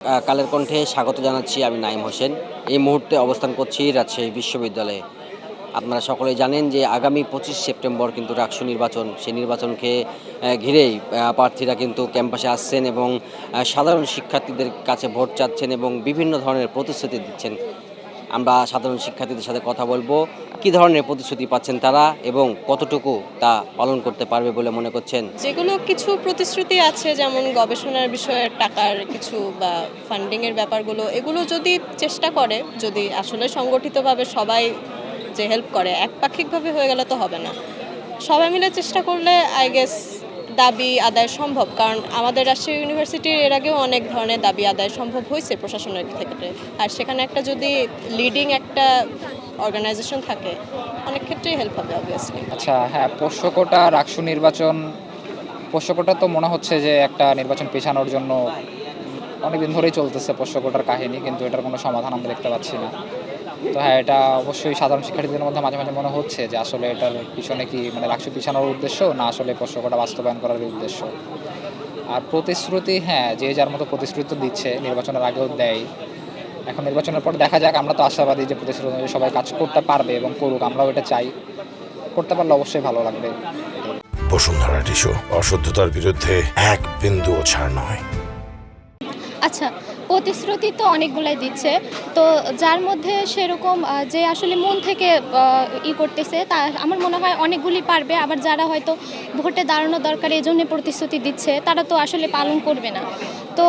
কালের কণ্ঠে স্বাগত জানাচ্ছি। আমি নাঈম হোসেন। এই মুহূর্তে অবস্থান করছি রাজশাহী বিশ্ববিদ্যালয়ে। আপনারা সকলেই জানেন যে আগামী 25 সেপ্টেম্বর কিন্তু ডাকসু নির্বাচন। সেই নির্বাচনকে ঘিরেই প্রার্থীরা কিন্তু ক্যাম্পাসে আসছেন এবং সাধারণ শিক্ষার্থীদের কাছে ভোট চাচ্ছেন এবং বিভিন্ন ধরনের প্রতিশ্রুতি দিচ্ছেন। আমরা সাধারণ শিক্ষার্থীদের সাথে কথা বলবো। কী ধরনের প্রতিশ্রুতি পাচ্ছেন তারা এবং কতটুকু তা পালন করতে পারবে বলে মনে করছেন? যেগুলো কিছু প্রতিশ্রুতি আছে, যেমন গবেষণার বিষয়ে টাকার কিছু বা ফান্ডিংয়ের ব্যাপারগুলো, এগুলো যদি চেষ্টা করে, যদি আসলে সংগঠিতভাবে সবাই যে হেল্প করে, একপাক্ষিকভাবে হয়ে গেলে তো হবে না। সবাই মিলে চেষ্টা করলে আই গেস দাবি আদায় সম্ভব। কারণ আমাদের রাজশাহী ইউনিভার্সিটির এর আগেও অনেক ধরনের দাবি আদায় সম্ভব হয়েছে প্রশাসনের ক্ষেত্রে। আর সেখানে একটা যদি লিডিং একটা অর্গানাইজেশন থাকে, অনেক ক্ষেত্রেই হেল্প হবে অবভিয়াসলি। আচ্ছা, হ্যাঁ, পোষ্যকোটা রাকসু নির্বাচন, পোষ্যকোটা তো মনে হচ্ছে যে একটা নির্বাচন পেছানোর জন্য অনেকদিন ধরেই চলতেছে পোষ্যকোটার কাহিনী, কিন্তু এটার কোনো সমাধান আমরা দেখতে পাচ্ছি না। তো হ্যাঁ, এটা অবশ্যই সাধারণ শিক্ষার্থীদের মধ্যে মাঝে মাঝে মনে হচ্ছে যে আসলে এটার পিছনে কি রাকসু পিছানোর উদ্দেশ্য, না আসলে পোষ্যকোটা বাস্তবায়ন করার উদ্দেশ্য। আর প্রতিশ্রুতি, হ্যাঁ, যে যার মতো প্রতিশ্রুতি দিচ্ছে, নির্বাচনের আগেও দেয়। এখন নির্বাচনের পর দেখা যাক। আমরা তো আশাবাদী যে প্রতিশ্রুতি অনুযায়ী সবাই কাজ করতে পারবে এবং করুক, আমরাও এটা চাই। করতে পারলে অবশ্যই ভালো লাগবে। বসুন্ধরা টিস্যু, অশুদ্ধতার বিরুদ্ধে এক বিন্দুও ছাড় নয়। আচ্ছা, প্রতিশ্রুতি তো অনেকগুলাই দিচ্ছে, তো যার মধ্যে সেরকম যে আসলে মন থেকে করতেছে, তা আমার মনে হয় অনেকগুলি পারবে। আবার যারা হয়তো ভোটে দাঁড়ানো দরকার এই জন্য প্রতিশ্রুতি দিচ্ছে, তারা তো আসলে পালন করবে না। তো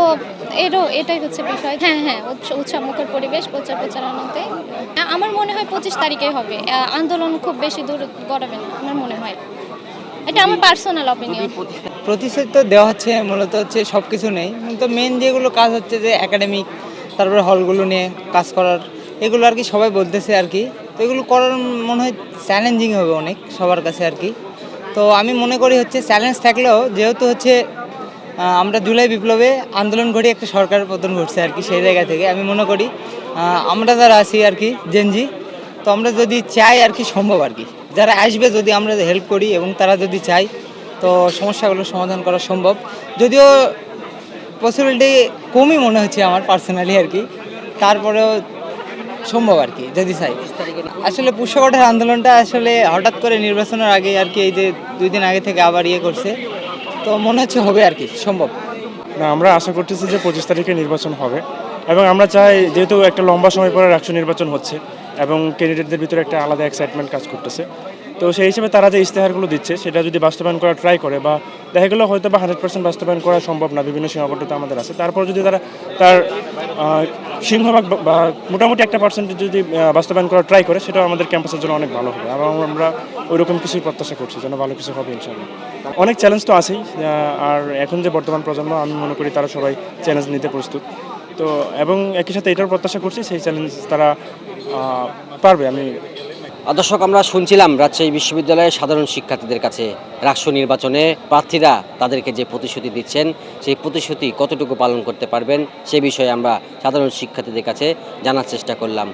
এটাই হচ্ছে বিষয়। হ্যাঁ হ্যাঁ, উৎসবমুখর পরিবেশ প্রচারণাতে আমার মনে হয় 25 তারিখেই হবে। আন্দোলন খুব বেশি দূর গড়াবে না আমার মনে হয়। এটা আমার পার্সোনাল অপিনিয়ন। প্রতিশ্রুতি তো দেওয়া হচ্ছে, মূলত হচ্ছে সব কিছু নেই, কিন্তু মেন যেগুলো কাজ হচ্ছে যে একাডেমিক, তারপরে হলগুলো নিয়ে কাজ করার, এগুলো আর কি সবাই বলতেছে আর কি। তো এগুলো করার মনে হয় চ্যালেঞ্জিং হবে অনেক সবার কাছে আর কি। তো আমি মনে করি হচ্ছে চ্যালেঞ্জ থাকলেও, যেহেতু হচ্ছে আমরা জুলাই বিপ্লবে আন্দোলন করি, একটা সরকার পতন ঘটছে আর কি, সেই জায়গা থেকে আমি মনে করি আমরা যারা আছি আর কি জেনজি, তো আমরা যদি চাই আর কি সম্ভব আর কি। যারা আসবে যদি আমরা হেল্প করি এবং তারা যদি চাই, তো সমস্যাগুলো সমাধান করা সম্ভব। যদিও পসিবিলিটি কমই মনে হচ্ছে আমার পার্সোনালি আর কি, তারপরেও সম্ভব আর কি যদি চাই। আসলে পুষ্যকোটার আন্দোলনটা আসলে হঠাৎ করে নির্বাচনের আগে আর কি, এই যে 2 দিন আগে থেকে আবার করছে, তো মনে হচ্ছে হবে আর কি সম্ভব। না, আমরা আশা করতেছি যে 25 তারিখে নির্বাচন হবে এবং আমরা চাই, যেহেতু একটা লম্বা সময় পরে রাষ্ট্র নির্বাচন হচ্ছে এবং ক্যান্ডিডেটদের ভিতরে একটা আলাদা এক্সাইটমেন্ট কাজ করতেছে, তো সেই হিসেবে তারা যে ইশতেহারগুলো দিচ্ছে সেটা যদি বাস্তবায়ন করা ট্রাই করে, বা দেখা গেলো হয়তো বা 100% বাস্তবায়ন করা সম্ভব না, বিভিন্ন সীমাবদ্ধতা আমাদের আছে, তারপর যদি তারা তার সিংহভাগ বা মোটামুটি 1% যদি বাস্তবায়ন করা ট্রাই করে, সেটাও আমাদের ক্যাম্পাসের জন্য অনেক ভালো হবে এবং আমরা ওইরকম কিছুই প্রত্যাশা করছি, যেন ভালো কিছু হবে ইনশাআল্লাহ। অনেক চ্যালেঞ্জ তো আছেই, আর এখন যে বর্তমান প্রজন্ম, আমি মনে করি তারা সবাই চ্যালেঞ্জ নিতে প্রস্তুত। তো এবং একই সাথে এটাও প্রত্যাশা করছি সেই চ্যালেঞ্জ তারা পারবে। দর্শক, আমরা শুনছিলাম রাজশাহী বিশ্ববিদ্যালয়ের সাধারণ শিক্ষার্থীদের কাছে রাষ্ট্র নির্বাচনে প্রার্থীরা তাদেরকে যে প্রতিশ্রুতি দিচ্ছেন, সেই প্রতিশ্রুতি কতটুকু পালন করতে পারবেন সে বিষয়ে আমরা সাধারণ শিক্ষার্থীদের কাছে জানার চেষ্টা করলাম।